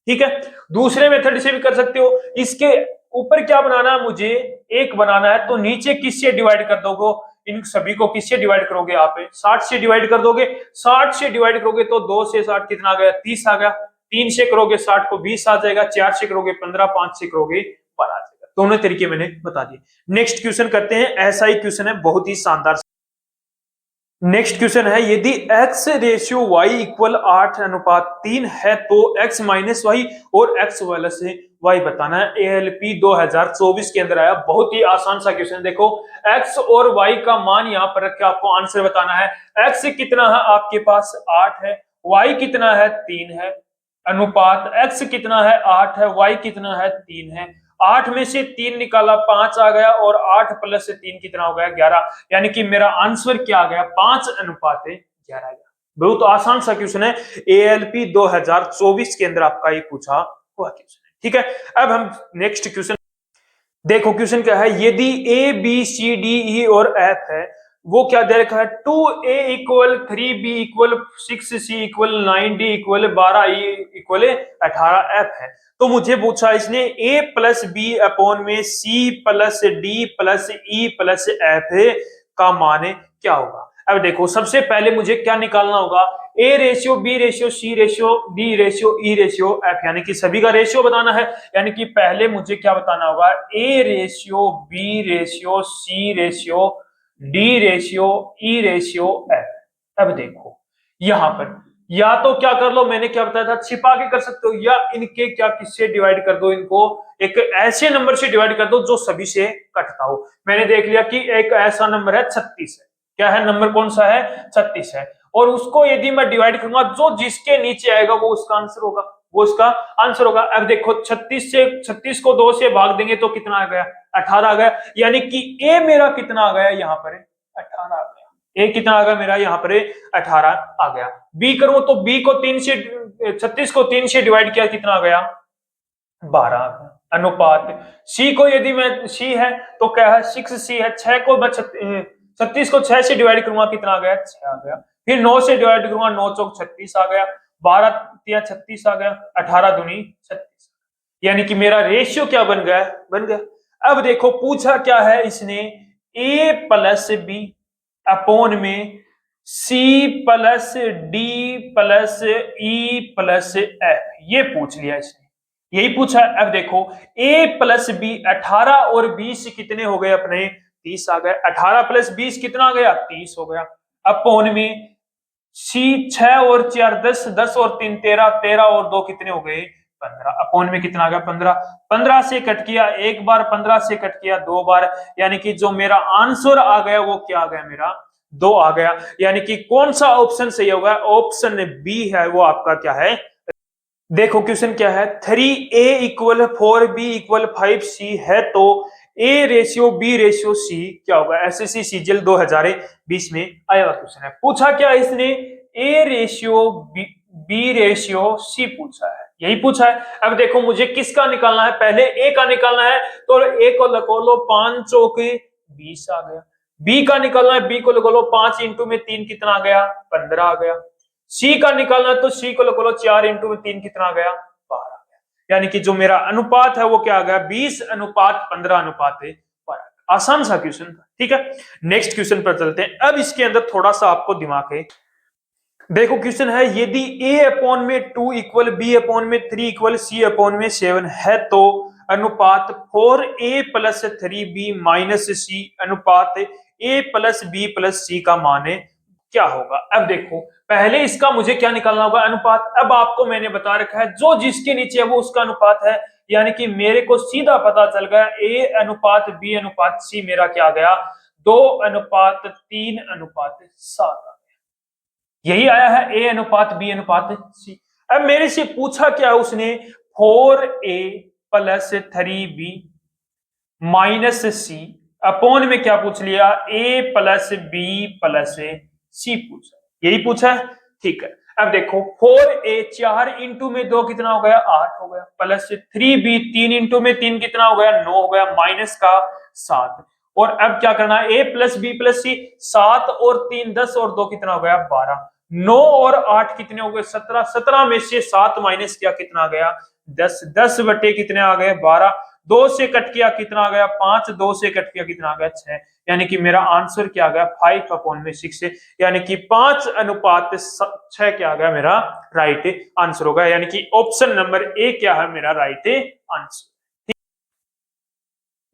ठीक है, दूसरे मेथड से भी कर सकते हो। इसके ऊपर क्या बनाना है मुझे, एक बनाना है, तो नीचे किससे डिवाइड कर दोगे, इन सभी को किससे डिवाइड करोगे, आप 60 से डिवाइड कर दोगे। 60 से डिवाइड करोगे तो 2 से 60 कितना आ गया, 30 आ गया। 3 से करोगे 60 को 20 आ जाएगा। 4 से करोगे 15, 5 से करोगे 12 आ जाएगा। दोनों तरीके मैंने बता दिए। नेक्स्ट क्वेश्चन करते हैं, ऐसा ही क्वेश्चन है, बहुत ही शानदार। नेक्स्ट क्वेश्चन है, यदि x रेशियो y इक्वल 8 अनुपात 3 है तो x माइनस वाई और x प्लस y बताना है। ALP 2024 के अंदर आया, बहुत ही आसान सा क्वेश्चन। देखो x और y का मान यहाँ पर रख के आपको आंसर बताना है। x कितना है आपके पास, 8 है, y कितना है, 3 है, अनुपात x कितना है, 8 है, y कितना है, 3 है। 8 में से 3 निकाला, 5 आ गया, और 8 प्लस 3 कितना हो गया, 11। यानी कि मेरा आंसर क्या आ गया, 5 अनुपात 11 आ गया। बहुत आसान सा क्वेश्चन है, ALP 2024 के अंदर आपका ये पूछा हुआ क्वेश्चन है। ठीक है, अब हम नेक्स्ट क्वेश्चन देखो। क्वेश्चन क्या है, यदि A B C D E और एफ है, वो क्या दे रखा है, 2a equal 3b equal 6c equal 9d equal 12e equal 18f है। तो मुझे पूछा इसने a प्लस बी अपॉन में c plus D plus E plus F का मान क्या होगा। अब देखो सबसे पहले मुझे क्या निकालना होगा, a ratio B ratio C ratio D ratio E ratio F, यानी कि सभी का रेशियो बताना है। यानी कि पहले मुझे क्या बताना होगा, a ratio B ratio C ratio D ratio E ratio F. अब देखो यहां पर या तो क्या कर लो, मैंने क्या बताया था, छिपा के कर सकते हो, या इनके क्या किससे डिवाइड कर दो, इनको एक ऐसे नंबर से डिवाइड कर दो जो सभी से कटता हो। मैंने देख लिया कि एक ऐसा नंबर है 36 है। क्या है, नंबर कौन सा है, 36 है। और उसको यदि मैं डिवाइड करूंगा, जो जिसके नीचे आएगा वो उसका आंसर होगा, वो उसका आंसर होगा। अब देखो 36 को 2 से भाग देंगे तो कितना आ गया, 18 आ गया। यानी कि ए मेरा कितना आ गया यहाँ पर, 18 आ गया। ए कितना आ गया मेरा यहाँ पर, 18 आ गया। बी करूं तो बी को 3 से 36 को 3 से डिवाइड किया, कितना आ गया, 12 आ गया। अनुपात सी को यदि मैं सी है तो क्या है, 6c है। 6 को 36 को 6 से डिवाइड करूंगा, कितना आ गया, 6 आ गया। फिर 9 से डिवाइड करूंगा, 9 चौक 36 आ गया, 12 तिया 36 आ गया, 18 दूनी 36। यानी कि मेरा रेशियो क्या बन गया, बन गया। अब देखो पूछा क्या है इसने, a प्लस बी अपॉन में C plus D plus E plus F, ये पूछ लिया इसने, यही पूछा। अब देखो a प्लस बी, 18 और 20 कितने हो गए अपने, 30 आ गए। 18 प्लस 20 कितना आ गया, 30 हो गया। अपॉन में सी 6 और 4 10, 10 और 3 13, 13 और 2 कितने हो गए, 15। अपॉन में कितना आ गया, 15। 15 से कट किया एक बार, 15 से कट किया 2 बार, यानी कि जो मेरा आंसर आ गया वो क्या आ गया, मेरा 2 आ गया। यानी कि कौन सा ऑप्शन सही होगा, ऑप्शन बी है, वो आपका क्या है। देखो क्वेश्चन क्या है, 3a equal 4b equal 5c है तो a ratio b ratio c क्या होगा। एसएससी सीजीएल 2020 में आया हुआ क्वेश्चन है। पूछा क्या इसने, a ratio b ratio c पूछा है, यही पूछा है। अब देखो मुझे किसका निकालना है, पहले a का निकालना है, तो a को लगा लो, 5 चौक 20 आ गया। b का निकालना है, b को लगा लो, 5 इंटू में 3 कितना आ गया, 15 आ गया। सी का निकालना है तो सी को लगा लो, 4 इंटू में 3 कितना आ गया, 12। यानी कि जो मेरा अनुपात है वो क्या आ गया 20:15:12। आसान सा क्वेश्चन था, ठीक है। नेक्स्ट क्वेश्चन पर चलते हैं। अब इसके अंदर थोड़ा सा आपको दिमाग है। देखो क्वेश्चन है, यदि a/2 equal b/3 equal c/7 है तो अनुपात 4a+3b माइनस c अनुपात a+b+c का मान क्या होगा। अब देखो पहले इसका मुझे क्या निकालना होगा, अनुपात। अब आपको मैंने बता रखा है जो जिसके नीचे है वो उसका अनुपात है, यानी कि मेरे को सीधा पता चल गया a/b/c मेरा क्या आ गया 2:3:7। यही आया है a/b/c। अब मेरे से पूछा क्या उसने 4a+3b माइनस सी अपॉन में क्या पूछ लिया a+b+c पूछा, यही पूछा है, ठीक है। अब देखो 4a 4 इंटू में 2 कितना हो गया 8 हो गया, प्लस 3b 3 इंटू में 3 कितना हो गया 9 हो गया, माइनस का 7। और अब क्या करना है a+b+c 7 और 3 10 और 2 कितना हो गया 12, 9 और 8 कितने हो गए 17, 17 में से 7 माइनस किया कितना आ गया 10, 10 बटे कितने आ गए 12, 2 से कट किया कितना आ गया 5, 2 से कट किया कितना आ गया 6, यानी कि मेरा आंसर क्या आ गया 5/6, यानी कि 5:6 क्या आ गया मेरा राइट आंसर होगा, यानी कि ऑप्शन नंबर ए क्या है मेरा राइट आंसर।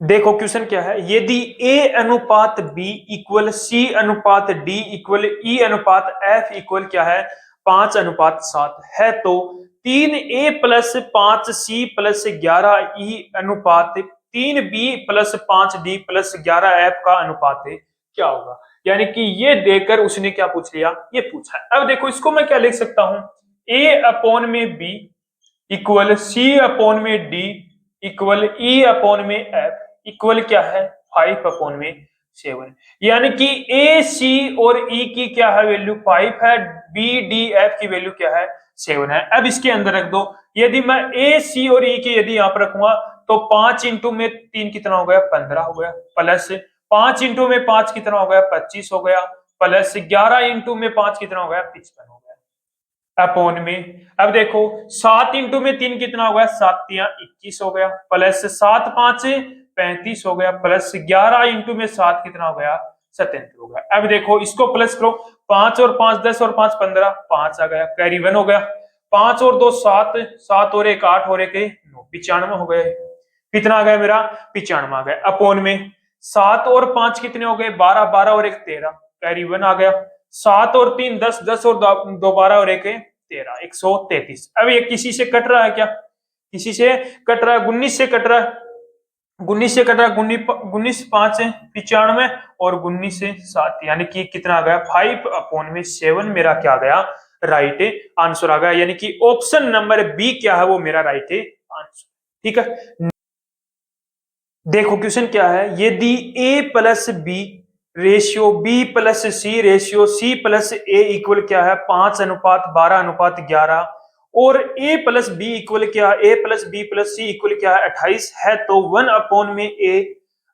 देखो क्वेश्चन क्या है, यदि a/b equal c/d equal e/f equal क्या है 5:7 है तो 3a+5c+11e/3b+5d+11f का अनुपात क्या होगा। यानी कि ये देकर उसने क्या पूछ लिया, ये पूछा है। अब देखो इसको मैं क्या लिख सकता हूं, a/b equal c/d equal e/f equal क्या है 5/7, यानी कि ए सी और ई की क्या है वैल्यू 5 है, बी डी एफ की वैल्यू क्या है 7 है। अब इसके अंदर रख दो, यदि मैं ए सी और ई की यदि यहां पर रखूंगा तो 5 इंटू में 3 कितना हो गया 15 हो गया, प्लस 5 इंटू में 5 कितना हो गया 25 हो गया, प्लस 11 इंटू में 5 कितना हो गया 55 हो गया अपॉन में। अब देखो 7 इंटू में 3 कितना हो गया 7×3 = 21 हो गया, प्लस 7×5 = 35 हो गया, प्लस 11 इंटू में 7 कितना हो गया 77 हो गया। अब देखो इसको प्लस करो, 5 और 5 10 और 5 15, 5 आ गया, कैरी 1 हो गया, 5 और 2 7, 7 और 1 8 और 1 9, 95 हो गए। कितना आ गया मेरा 95 आ गया, अपॉन में 7 और 5 कितने हो गए 12, 12 और 1 13, कैरी 1 आ गया, 7 और 3 10, 10 और 2 12 और 1 13, 133। अब ये किसी से कट रहा है क्या, किसी से कट रहा है, 19 से कट रहा है, 19 से कट रहा है, 19 5 95 और 19 से 7, यानी कि कितना आ गया 5/7 मेरा क्या आ गया राइट आंसर आ गया, यानी कि ऑप्शन नंबर बी क्या है वो मेरा राइट आंसर, ठीक है। देखो क्वेश्चन क्या है, यदि a+b ratio b+c ratio c+a equal क्या है 5:12:11 और a+b इक्वल क्या है a+b+c इक्वल क्या है 28 है तो 1/a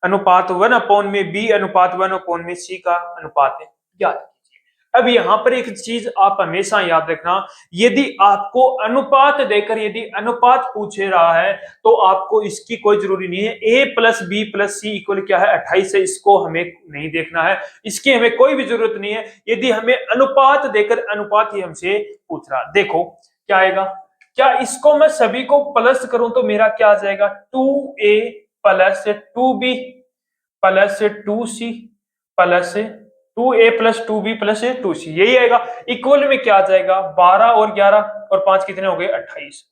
अनुपात 1/b अनुपात 1/c का अनुपात है याद। अब यहां पर एक चीज आप हमेशा याद रखना, यदि आपको अनुपात देकर यदि अनुपात पूछे रहा है तो आपको इसकी कोई जरूरी नहीं है a+b+c इक्वल क्या है 28 है, इसको हमें नहीं देखना है, इसकी हमें कोई भी जरूरत नहीं है। यदि हमें अनुपात देकर अनुपात ही हमसे पूछ रहा, देखो क्या आएगा, क्या इसको मैं सभी को प्लस करूं तो मेरा क्या आ जाएगा 2a plus 2b plus 2c plus 2a+2b+2c, यही आएगा। इक्वल में क्या आ जाएगा 12 और 11 और 5 कितने हो गए 28,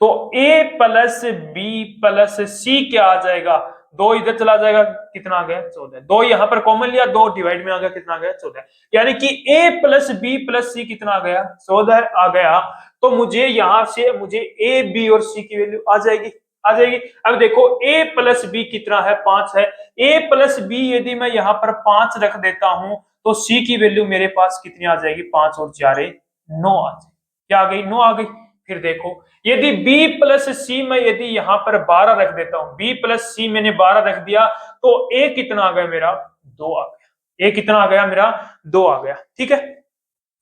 तो a+b+c क्या आ जाएगा, 2 इधर चला जाएगा कितना आ गया 14, 2 यहां पर कॉमन लिया 2 डिवाइड में आ गया कितना आ गया 14, यानी कि a+b+c कितना आ गया 14 आ गया। तो मुझे यहां से मुझे a b और c की वैल्यू आ जाएगी, आ जाएगी। अब देखो a+b कितना है 5 है, a+b यदि मैं यहां पर 5 रख देता हूं तो c की वैल्यू मेरे पास कितनी आ जाएगी 5 और 4 9 आ जाएगी, क्या आ गई 9 आ गई। फिर देखो यदि b+c मैं यदि यहां पर 12 रख देता हूं, b+c मैंने 12 रख दिया तो a कितना आ गया मेरा 2 आ गया, a कितना आ गया मेरा 2 आ गया, ठीक है।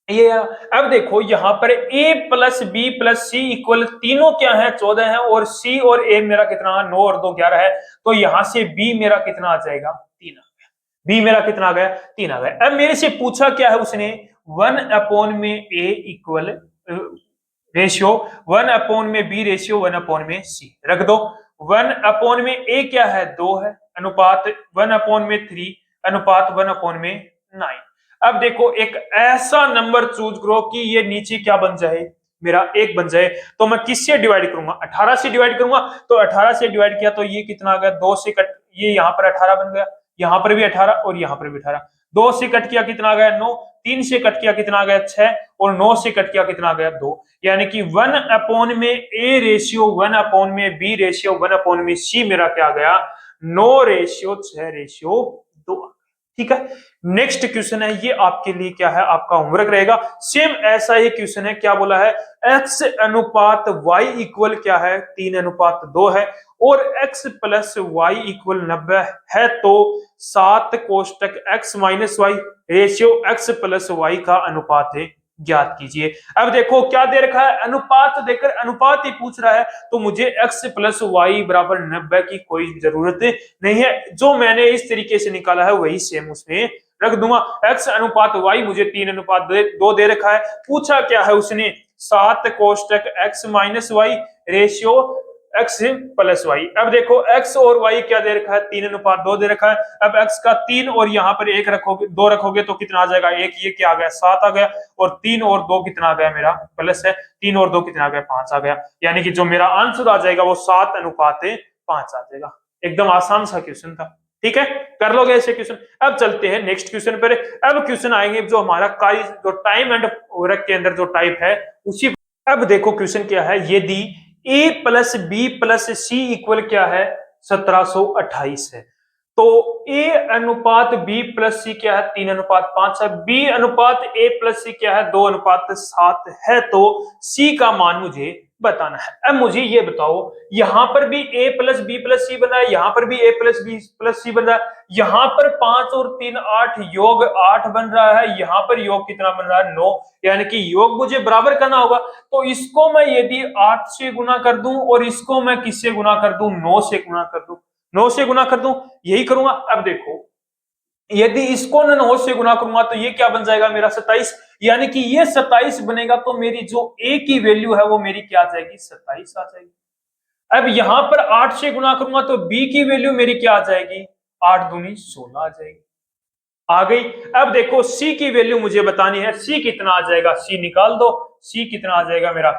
ये अब देखो यहाँ पर a plus B plus C equal तीनों क्या है 14 है, और c और a मेरा कितना 9 और 2 11 है, तो यहां से b मेरा कितना आ जाएगा 3 आ गया। b मेरा कितना आ गया 3 आ गया। अब मेरे से पूछा क्या है उसने 1/में a इक्वल रेशियो 1/में b रेशियो 1/में c रख दो। 1/में a क्या है 2 है अनुपात 1/में 3 अनुपात 1/में 9। अब देखो एक ऐसा नंबर चूज करो कि ये नीचे क्या बन जाए मेरा 1 बन जाए, तो मैं किससे डिवाइड करूंगा 18 से डिवाइड करूंगा। तो 18 से डिवाइड किया तो ये कितना आ गया 2 से कट, ये यहाँ पर 18 बन गया, यहाँ पर भी 18 और यहाँ पर भी 18। 2 से कट किया कितना आ गया 9, 3 से कट किया कितना आ गया 6 और 9 से कट किया कितना आ गया 2। यानी कि 1/में a रेशियो 1/में b रेशियो 1/में c मेरा क्या आ गया 9 रेशियो 6 रेशियो 2। ठीक है, नेक्स्ट क्वेश्चन है, ये आपके लिए क्या है आपका होमवर्क रहेगा। सेम ऐसा ही क्वेश्चन है, क्या बोला है x अनुपात y इक्वल क्या है 3/2 है, और x प्लस वाई इक्वल 90 है, तो 7 कोष्टक x minus Y ratio x plus Y का अनुपात है ज्ञात कीजिए। अब देखो क्या दे रखा है अनुपात देकर अनुपात ही पूछ रहा है, तो मुझे x प्लस वाई बराबर 90 की कोई जरूरत नहीं है, जो मैंने इस तरीके से निकाला है वही सेम उसमें रख दूंगा। x अनुपात y मुझे 3/2 दे रखा है, पूछा क्या है उसने 7 कोष्टक x minus Y ratio x plus Y. अब देखो x और y क्या दे रखा है 3/2 दे रखा है। अब x का 3 और यहाँ पर 1 रखोगे 2 रखोगे तो कितना आ जाएगा 1, ये क्या आ गया 7 आ गया, और 3 और 2 कितना आ गया मेरा प्लस है, 3 और 2 कितना आ गया 5 आ गया। यानी कि जो मेरा आंसर आ जाएगा वो 7/5 आ जाएगा। एकदम आसान सा क्वेश्चन था, ठीक है, कर लोगे ऐसे क्वेश्चन। अब चलते हैं नेक्स्ट क्वेश्चन पर। अब क्वेश्चन आएंगे जो हमारा जो टाइम एंड वर्क के अंदर जो टाइप है उसी। अब देखो क्वेश्चन क्या है, यदि a plus B plus C equal क्या है 1728 है, तो a अनुपात b प्लस सी क्या है 3/5 है, b अनुपात a प्लस सी क्या है 2/7 है, तो c का मान मुझे बताना है। अब मुझे ये बताओ यहां पर भी a प्लस बी प्लस सी बन रहा है, यहां पर भी a प्लस बी प्लस सी बन रहा है, यहां पर 5 और 3 8 योग 8 बन रहा है, यहां पर योग कितना बन रहा है 9, यानी कि योग मुझे बराबर करना होगा। तो इसको मैं यदि 8 से गुना कर दूं और इसको मैं किससे गुना कर दूं 9 से गुना कर दूं, 9 से गुना कर दूं, यही करूंगा। अब देखो यदि इसको 9 से गुना करूंगा तो ये क्या बन जाएगा मेरा 27, यानी कि ये 27 बनेगा, तो मेरी जो a की वैल्यू है वो मेरी क्या आ जाएगी 27 आ जाएगी। अब यहां पर 8 से गुना करूंगा तो b की वैल्यू मेरी क्या आ जाएगी 8 दूनी 16 आ जाएगी, आ गई। अब देखो c की वैल्यू मुझे बतानी है, c कितना आ जाएगा, c निकाल दो, c कितना आ जाएगा मेरा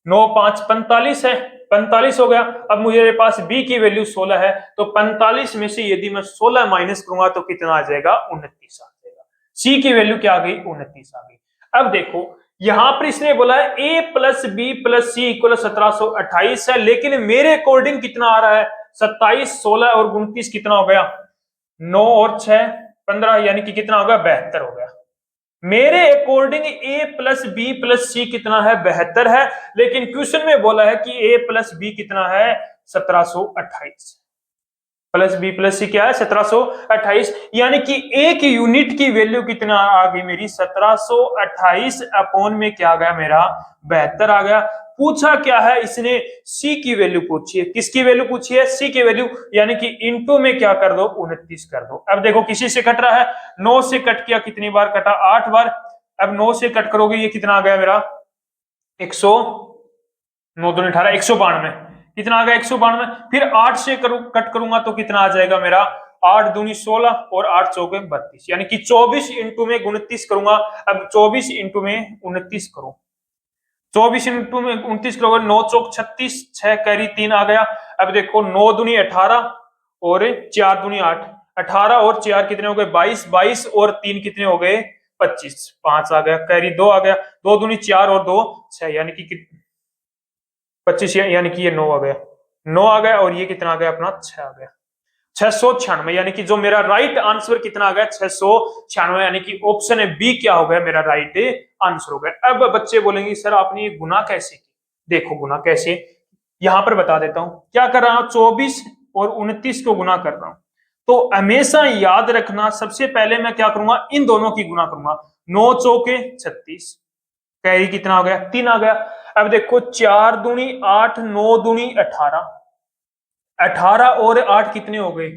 9 5 45 है, 45 हो गया। अब मेरे पास b की वैल्यू 16 है, तो 45 में से यदि मैं 16 माइनस करूंगा तो कितना आ जाएगा 29 आ जाएगा। c की वैल्यू क्या आ गई 29 आ गई। अब देखो यहां पर इसने बोला है a plus B plus C equal 1728 है, लेकिन मेरे अकॉर्डिंग कितना आ रहा है 27 16 और 29 कितना हो गया 9 और 6 15, यानी कि कितना हो गया 72 हो गया। मेरे according a plus B plus C कितना है 72 है, लेकिन क्वेश्चन में बोला है कि a प्लस बी कितना है 1728, प्लस बी प्लस सी क्या है 1728, यानी कि एक यूनिट की वैल्यू कितना आ गई मेरी 1728 अपॉन में क्या आ गया मेरा 72 आ गया। पूछा क्या है इसने c की वैल्यू पूछी है, किसकी वैल्यू पूछी है c की वैल्यू, यानी कि इनटू में क्या कर दो 29 कर दो। अब देखो किसी से कट रहा है 9 से कट किया कितनी बार कटा 8 बार, अब 9 से कट करोगे ये कितना आ गया मेरा 100 9 दूनी 18 192, कितना आ गया 192। फिर 8 से कट करूंगा तो कितना आ जाएगा मेरा 8 दूनी 16 और 8 चौके 32, यानी कि 24 इंटू में 29 करूंगा। अब 24 इंटू में 29 करो, 24 इंटू में 29 करोगे 9 चौक 36, 6 कैरी 3 आ गया। अब देखो 9 दूनी 18 और 4 दूनी 8, 18 और 4 कितने हो गए 22, 22 और 3 कितने हो गए 25, 5 आ गया, कैरी 2 आ गया, 2 दूनी 4 और 2 6, यानी कि 25, यानी कि ये 9 आ गया, 9 आ गया, और ये कितना आ गया अपना 6 आ गया 696, यानी कि जो मेरा राइट आंसर कितना आ गया 696, यानी कि ऑप्शन बी क्या हो गया मेरा राइट आंसर हो गया। अब बच्चे बोलेंगे सर आपने ये गुना कैसे की, देखो गुना कैसे यहां पर बता देता हूं। क्या कर रहा हूं 24 और 29 को गुना कर रहा हूं, तो हमेशा याद रखना सबसे पहले मैं क्या करूंगा इन दोनों की गुना करूंगा, 9 चौके 36, कैरी कितना हो गया 3 आ गया। अब देखो 4 दूनी 8, 9 दूनी 18, 18 और 8 कितने हो गए,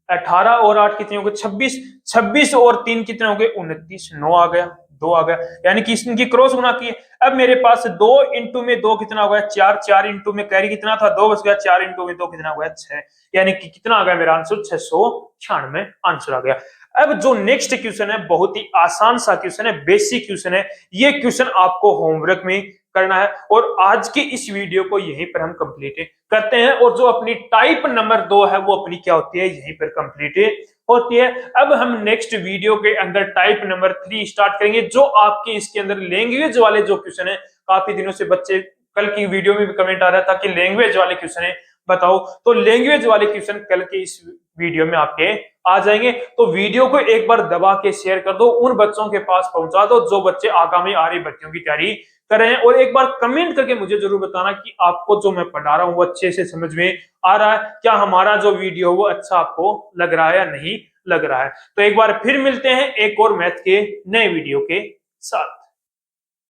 18 और 8 कितने हो गए 26, 26 और 3 कितने हो गए 29, 9 आ गया, 2 आ गया, यानी कि इनकी क्रॉस गुना की है। अब मेरे पास 2 इंटू में 2 कितना हो गया 4, 4 इंटू में कैरी कितना था 2 बच गया, 4 इंटू में 2 कितना हो गया 6, यानी कि कितना आ गया मेरा आंसर 696 आंसर आ गया। अब जो नेक्स्ट क्वेश्चन है बहुत ही आसान सा क्वेश्चन है, बेसिक क्वेश्चन है, ये क्वेश्चन आपको होमवर्क में करना है और आज के इस वीडियो को यहीं पर हम कंप्लीट करते हैं और जो अपनी टाइप नंबर 2 है वो अपनी क्या होती है यहीं पर कंप्लीट होती है। अब हम नेक्स्ट वीडियो के अंदर टाइप नंबर 3 स्टार्ट करेंगे, जो आपके इसके अंदर लैंग्वेज वाले जो क्वेश्चन है, काफी दिनों से बच्चे कल की वीडियो में भी कमेंट आ रहा था कि लैंग्वेज वाले क्वेश्चन है बताओ, तो लैंग्वेज वाले क्वेश्चन कल के इस वीडियो में आपके आ जाएंगे। तो वीडियो को एक बार दबा के शेयर कर दो, उन बच्चों के पास पहुंचा दो जो बच्चे आगामी आ रही भर्तियों की तैयारी कर रहे हैं, और एक बार कमेंट करके मुझे जरूर बताना कि आपको जो मैं पढ़ा रहा हूं वो अच्छे से समझ में आ रहा है, क्या हमारा जो वीडियो वो अच्छा आपको लग रहा है या नहीं लग रहा है। तो एक बार फिर मिलते हैं एक और मैथ के नए वीडियो के साथ।